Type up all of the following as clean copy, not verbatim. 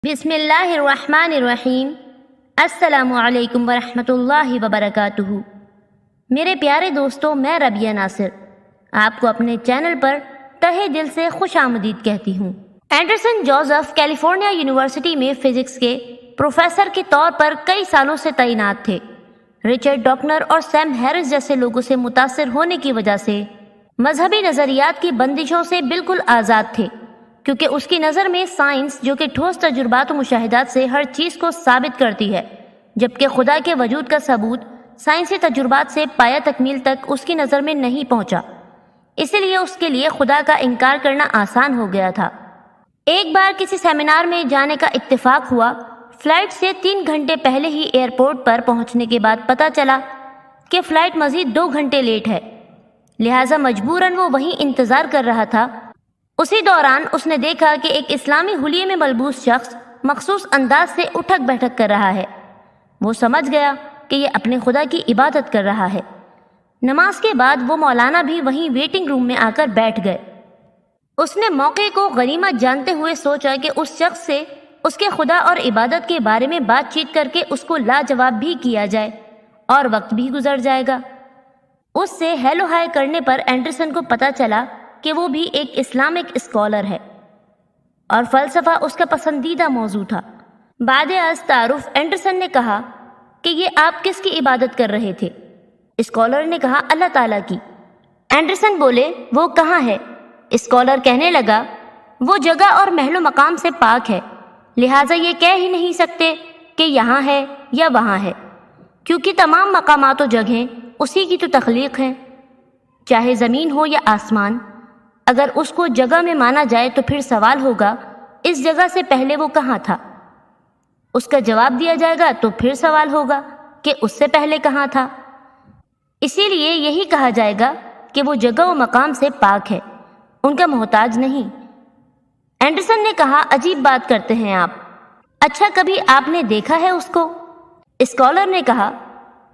بسم اللہ الرحمن الرحیم۔ السلام علیکم ورحمۃ اللہ وبرکاتہ۔ میرے پیارے دوستوں، میں ربیہ ناصر آپ کو اپنے چینل پر تہہ دل سے خوش آمدید کہتی ہوں۔ اینڈرسن جوزف کیلیفورنیا یونیورسٹی میں فزکس کے پروفیسر کے طور پر کئی سالوں سے تعینات تھے۔ رچرڈ ڈاکنر اور سیم ہیرس جیسے لوگوں سے متاثر ہونے کی وجہ سے مذہبی نظریات کی بندشوں سے بالکل آزاد تھے، کیونکہ اس کی نظر میں سائنس، جو کہ ٹھوس تجربات و مشاہدات سے ہر چیز کو ثابت کرتی ہے، جبکہ خدا کے وجود کا ثبوت سائنسی تجربات سے پایہ تکمیل تک اس کی نظر میں نہیں پہنچا، اسی لیے اس کے لیے خدا کا انکار کرنا آسان ہو گیا تھا۔ ایک بار کسی سیمینار میں جانے کا اتفاق ہوا۔ فلائٹ سے 3 گھنٹے پہلے ہی ایئرپورٹ پر پہنچنے کے بعد پتہ چلا کہ فلائٹ مزید 2 گھنٹے لیٹ ہے، لہٰذا مجبوراً وہ وہیں انتظار کر رہا تھا۔ اسی دوران اس نے دیکھا کہ ایک اسلامی حلیے میں ملبوس شخص مخصوص انداز سے اٹھک بیٹھک کر رہا ہے۔ وہ سمجھ گیا کہ یہ اپنے خدا کی عبادت کر رہا ہے۔ نماز کے بعد وہ مولانا بھی وہیں ویٹنگ روم میں آ کر بیٹھ گئے۔ اس نے موقع کو غنیمت جانتے ہوئے سوچا کہ اس شخص سے اس کے خدا اور عبادت کے بارے میں بات چیت کر کے اس کو لاجواب بھی کیا جائے اور وقت بھی گزر جائے گا۔ اس سے ہیلو ہائے کرنے پر اینڈرسن کو پتہ چلا کہ وہ بھی ایک اسلامک اسکالر ہے اور فلسفہ اس کا پسندیدہ موضوع تھا۔ بعد از تعارف اینڈرسن نے کہا کہ یہ آپ کس کی عبادت کر رہے تھے؟ اسکالر نے کہا اللہ تعالیٰ کی۔ اینڈرسن بولے وہ کہاں ہے؟ اسکالر کہنے لگا وہ جگہ اور محل و مقام سے پاک ہے، لہٰذا یہ کہہ ہی نہیں سکتے کہ یہاں ہے یا وہاں ہے، کیونکہ تمام مقامات و جگہیں اسی کی تو تخلیق ہیں، چاہے زمین ہو یا آسمان۔ اگر اس کو جگہ میں مانا جائے تو پھر سوال ہوگا اس جگہ سے پہلے وہ کہاں تھا؟ اس کا جواب دیا جائے گا تو پھر سوال ہوگا کہ اس سے پہلے کہاں تھا؟ اسی لیے یہی کہا جائے گا کہ وہ جگہ و مقام سے پاک ہے، ان کا محتاج نہیں۔ اینڈرسن نے کہا عجیب بات کرتے ہیں آپ، اچھا کبھی آپ نے دیکھا ہے اس کو؟ اسکالر نے کہا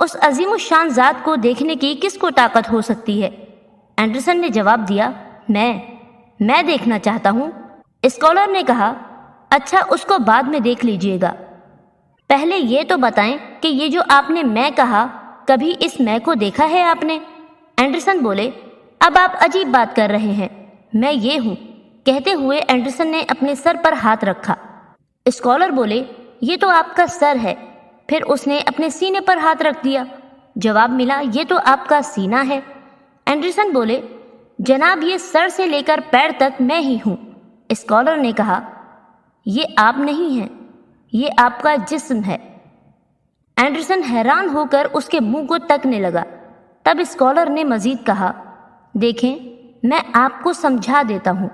اس عظیم الشان ذات کو دیکھنے کی کس کو طاقت ہو سکتی ہے؟ اینڈرسن نے جواب دیا میں دیکھنا چاہتا ہوں۔ اسکالر نے کہا اچھا اس کو بعد میں دیکھ لیجئے گا، پہلے یہ تو بتائیں کہ یہ جو آپ نے میں کہا، کبھی اس میں کو دیکھا ہے آپ نے؟ اینڈرسن بولے اب آپ عجیب بات کر رہے ہیں، میں یہ ہوں۔ کہتے ہوئے اینڈرسن نے اپنے سر پر ہاتھ رکھا۔ اسکالر بولے یہ تو آپ کا سر ہے۔ پھر اس نے اپنے سینے پر ہاتھ رکھ دیا۔ جواب ملا یہ تو آپ کا سینہ ہے۔ اینڈرسن بولے جناب یہ سر سے لے کر پیر تک میں ہی ہوں۔ اسکالر نے کہا یہ آپ نہیں ہیں، یہ آپ کا جسم ہے۔ اینڈرسن حیران ہو کر اس کے منہ کو تکنے لگا۔ تب اسکالر نے مزید کہا دیکھیں میں آپ کو سمجھا دیتا ہوں۔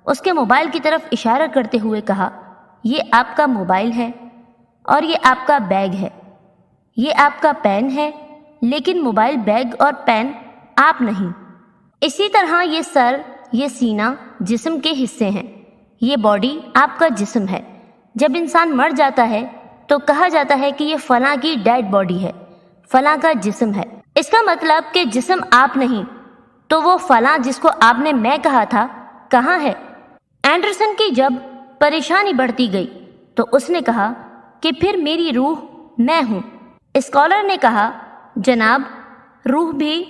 اس کے موبائل کی طرف اشارہ کرتے ہوئے کہا یہ آپ کا موبائل ہے اور یہ آپ کا بیگ ہے، یہ آپ کا پین ہے، لیکن موبائل، بیگ اور پین آپ نہیں۔ اسی طرح یہ سر، یہ سینہ جسم کے حصے ہیں، یہ باڈی آپ کا جسم ہے۔ جب انسان مر جاتا ہے تو کہا جاتا ہے کہ یہ فلاں کی ڈیڈ باڈی ہے، فلاں کا جسم ہے۔ اس کا مطلب کہ جسم آپ نہیں، تو وہ فلاں جس کو آپ نے میں کہا تھا کہاں ہے؟ اینڈرسن کی جب پریشانی بڑھتی گئی تو اس نے کہا کہ پھر میری روح میں ہوں۔ اسکالر نے کہا جناب روح بھی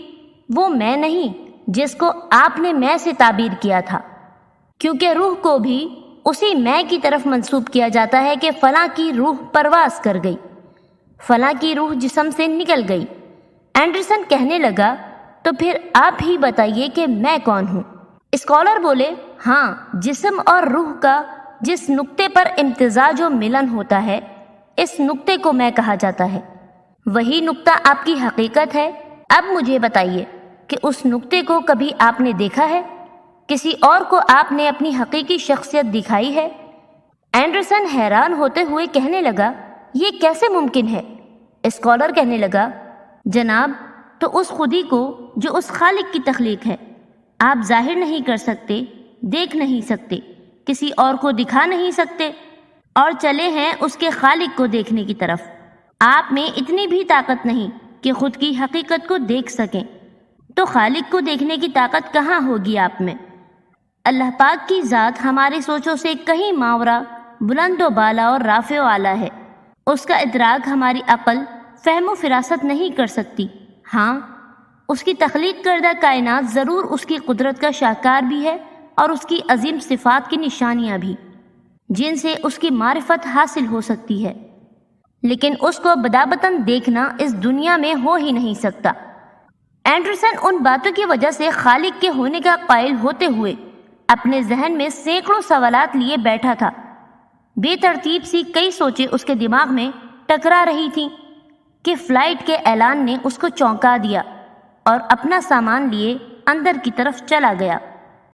وہ میں نہیں جس کو آپ نے میں سے تعبیر کیا تھا، کیونکہ روح کو بھی اسی میں کی طرف منسوب کیا جاتا ہے کہ فلاں کی روح پرواز کر گئی، فلاں کی روح جسم سے نکل گئی۔ اینڈرسن کہنے لگا تو پھر آپ ہی بتائیے کہ میں کون ہوں؟ اسکالر بولے ہاں، جسم اور روح کا جس نقطے پر امتزاج و ملن ہوتا ہے اس نقطے کو میں کہا جاتا ہے، وہی نقطہ آپ کی حقیقت ہے۔ اب مجھے بتائیے کہ اس نقطے کو کبھی آپ نے دیکھا ہے؟ کسی اور کو آپ نے اپنی حقیقی شخصیت دکھائی ہے؟ اینڈرسن حیران ہوتے ہوئے کہنے لگا یہ کیسے ممکن ہے؟ اسکالر کہنے لگا جناب تو اس خودی کو جو اس خالق کی تخلیق ہے آپ ظاہر نہیں کر سکتے، دیکھ نہیں سکتے، کسی اور کو دکھا نہیں سکتے، اور چلے ہیں اس کے خالق کو دیکھنے کی طرف۔ آپ میں اتنی بھی طاقت نہیں کہ خود کی حقیقت کو دیکھ سکیں، تو خالق کو دیکھنے کی طاقت کہاں ہوگی آپ میں؟ اللہ پاک کی ذات ہماری سوچوں سے کہیں ماورا بلند و بالا اور رافع و اعلیٰ ہے۔ اس کا ادراک ہماری عقل فہم و فراست نہیں کر سکتی۔ ہاں، اس کی تخلیق کردہ کائنات ضرور اس کی قدرت کا شاہکار بھی ہے اور اس کی عظیم صفات کی نشانیاں بھی، جن سے اس کی معرفت حاصل ہو سکتی ہے، لیکن اس کو بدابتاً دیکھنا اس دنیا میں ہو ہی نہیں سکتا۔ اینڈرسن ان باتوں کی وجہ سے خالق کے ہونے کا قائل ہوتے ہوئے اپنے ذہن میں سینکڑوں سوالات لیے بیٹھا تھا۔ بے ترتیب سی کئی سوچیں اس کے دماغ میں ٹکرا رہی تھیں کہ فلائٹ کے اعلان نے اس کو چونکا دیا اور اپنا سامان لیے اندر کی طرف چلا گیا۔